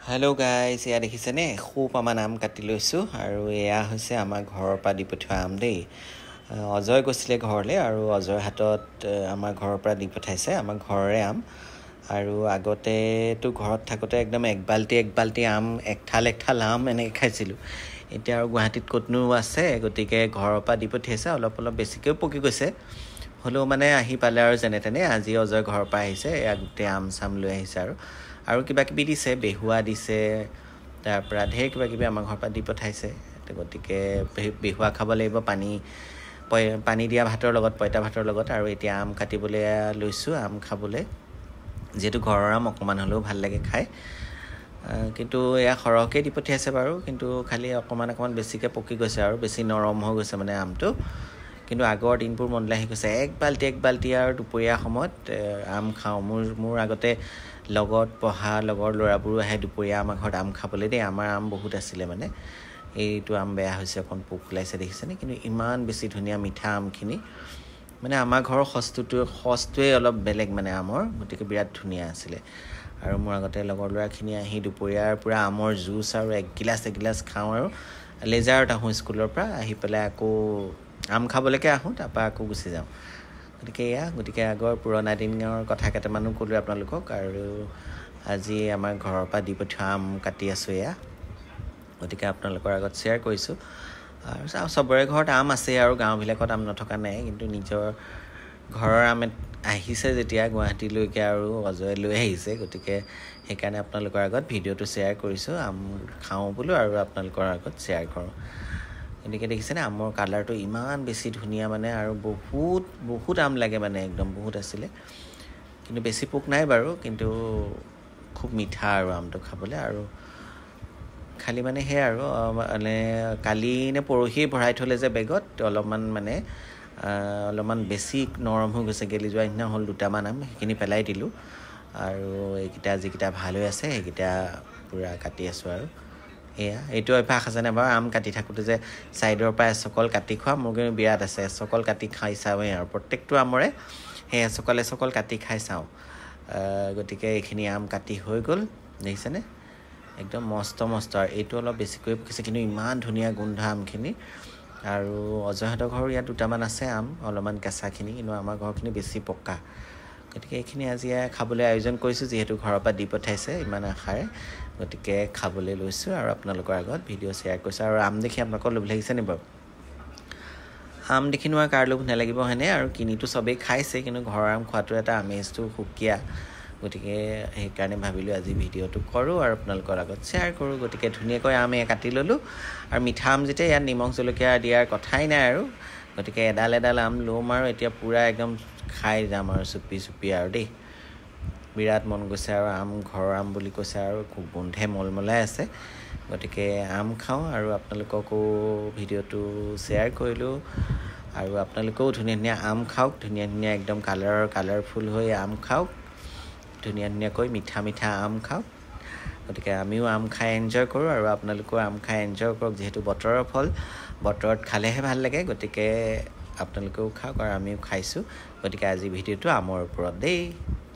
Hello' guys, এয়া দেখিছেনে খুব আমাৰ আম কাটি লৈছোঁ আৰু এয়া হৈছে আমাৰ ঘৰৰ পৰা দি পঠোৱা আম দেই। অজয় গৈছিলে ঘৰলৈ আৰু অজয়ৰ হাতত আমাৰ ঘৰৰ পৰা দি পঠাইছে আমাৰ ঘৰৰে আম। আৰু আগতেতো ঘৰত থাকোঁতে একদম এক বাল্টি আম একঠাল আম এনেকৈ খাইছিলোঁ। এতিয়া আৰু গুৱাহাটীত ক'তনো আছে, গতিকে ঘৰৰ পৰা দি পঠিয়াইছে। অলপ বেছিকৈও পকি গৈছে, হ'লেও মানে আহি পালে আৰু যেনে তেনে। আজি অজয় ঘৰৰ পৰা আহিছে, এয়া গোটেই আম চাম লৈ আহিছে আৰু কিবা কিবি দিছে, বেহুৱা দিছে, তাৰপৰা ঢেৰ কিবা কিবি আমাৰ ঘৰৰ পৰা দি পঠাইছে। গতিকে বেহুৱা খাব লাগিব পানী দিয়া ভাতৰ লগত, পঁইতা ভাতৰ লগত। আৰু এতিয়া আম কাটিবলৈ লৈছোঁ, আম খাবলৈ। যিহেতু ঘৰৰ আম অকণমান হ'লেও ভাল লাগে খাই, কিন্তু এয়া সৰহকৈ দি পঠিয়াইছে বাৰু। কিন্তু খালি অকণমান বেছিকৈ পকি গৈছে আৰু বেছি নৰম হৈ গৈছে মানে আমটো। কিন্তু আগৰ দিনবোৰ মনলৈ আহি গৈছে, এক বাল্টি আৰু দুপৰীয়া সময়ত আম খাওঁ। মোৰ আগতে লগত পঢ়া লগৰ ল'ৰাবোৰো আহে দুপৰীয়া আমাৰ ঘৰত আম খাবলৈ দেই। আমাৰ আম বহুত আছিলে মানে। এইটো আম বেয়া হৈছে, অকণ পোক ওলাইছে দেখিছেনে? কিন্তু ইমান বেছি ধুনীয়া মিঠা আমখিনি। মানে আমাৰ ঘৰৰ সচটোৱে অলপ বেলেগ মানে আমৰ, গতিকে বিৰাট ধুনীয়া আছিলে। আৰু মোৰ আগতে লগৰ ল'ৰাখিনি আহি দুপৰীয়াৰ পৰা আমৰ জুচ আৰু এগিলাচ খাওঁ আৰু লেজাৰত আহোঁ স্কুলৰ পৰা। আহি পেলাই আকৌ আম খাবলৈকে আহোঁ, তাৰপৰা আকৌ গুচি যাওঁ। গতিকে আগৰ পুৰণা দিনৰ কথা কেইটামানো ক'লোঁ আপোনালোকক। আৰু আজি আমাৰ ঘৰৰ পৰা দি পঠোৱা আম কাটি আছোঁ এয়া, গতিকে আপোনালোকৰ আগত শ্বেয়াৰ কৰিছোঁ। আৰু চবৰে ঘৰত আম আছে আৰু গাঁওবিলাকত আম নথকা নাই, কিন্তু নিজৰ ঘৰৰ আম আহিছে যেতিয়া গুৱাহাটীলৈকে আৰু অজয়ে লৈ আহিছে, গতিকে সেইকাৰণে আপোনালোকৰ আগত ভিডিঅ'টো শ্বেয়াৰ কৰিছোঁ। আম খাওঁ বোলো আৰু আপোনালোকৰ আগত শ্বেয়াৰ কৰোঁ। গতিকে দেখিছেনে আমৰ কালাৰটো ইমান বেছি ধুনীয়া মানে, আৰু বহুত আম লাগে মানে, একদম বহুত আছিলে। কিন্তু বেছি পোক নাই বাৰু, কিন্তু খুব মিঠা আৰু আমটো খাবলৈ। আৰু খালি মানে সেয়া আৰু মানে কালি নে পৰহি ভৰাই থ'লে যে বেগত, অলপমান বেছি নৰম হৈ গৈছে, গেলি যোৱা নিচিনা হ'ল। দুটামান আম সেইখিনি পেলাই দিলোঁ, আৰু যিকেইটা ভাল হৈ আছে সেইকেইটা পূৰা কাটি আছোঁ। আৰু এইটো অভ্যাস আছেনে বাৰু, আম কাটি থাকোঁতে যে ছাইডৰ পৰা এচকল কাটি খোৱা? মোৰ কিন্তু বিৰাট আছে, এচকল কাটি খাই চাওঁৱেই আৰু প্ৰত্যেকটো আমৰে সেই এচকল কাটি খাই চাওঁ। গতিকে এইখিনি আম কাটি হৈ গ'ল, দেখিছেনে? একদম মস্ত আৰু এইটো অলপ বেছিকৈ পকিছে, কিন্তু ইমান ধুনীয়া গোন্ধ আমখিনি। আৰু অজয়হঁতৰ ঘৰৰ ইয়াত দুটামান আছে আম, অলপমান কেঁচাখিনি, কিন্তু আমাৰ ঘৰখিনি বেছি পকা। গতিকে এইখিনি আজি খাবলৈ আয়োজন কৰিছোঁ, যিহেতু ঘৰৰ পৰা দি পঠাইছে ইমান আশাৰে। গতিকে খাবলৈ লৈছোঁ আৰু আপোনালোকৰ আগত ভিডিঅ' শ্বেয়াৰ কৰিছোঁ। আৰু আম দেখি আপোনালোকৰ লোভ লাগিছেনে বাৰু? আম দেখিনো আৰু কাৰ লোভ নালাগিব হয়নে? আৰু কিনিতো চবেই খাইছে, কিন্তু ঘৰৰ আম খোৱাটো এটা আমেজটো সুকীয়া। গতিকে সেইকাৰণে ভাবিলোঁ আজি ভিডিঅ'টো কৰোঁ আৰু আপোনালোকৰ আগত শ্বেয়াৰ কৰোঁ। গতিকে ধুনীয়াকৈ আম কাটি ল'লোঁ, আৰু মিঠা আম যেতিয়া ইয়াত নিমখ জলকীয়া দিয়াৰ কথাই নাই আৰু। গতিকে এডাল আম ল'ম আৰু এতিয়া পূৰা একদম খাই যাম আৰু চুপি আৰু দেই। বিৰাট মন গৈছে, আৰু আম ঘৰৰ আম বুলি কৈছে আৰু খুব গোন্ধে মলমলাই আছে। গতিকে আম খাওঁ, আৰু আপোনালোককো ভিডিঅ'টো শ্বেয়াৰ কৰিলোঁ। আৰু আপোনালোকেও ধুনীয়া আম খাওক, ধুনীয়া একদম কালাৰফুল হৈ আম খাওক, ধুনীয়াকৈ মিঠা আম খাওক। গতিকে আমিও আম খাই এনজয় কৰোঁ, আৰু আপোনালোকেও আম খাই এনজয় কৰক। যিহেতু বতৰৰ ফল, বতৰত খালেহে ভাল লাগে। গতিকে আপোনালোকেও খাওক, আৰু আমিও খাইছোঁ। গতিকে আজি ভিডিঅ'টো আমৰ ওপৰত দেই।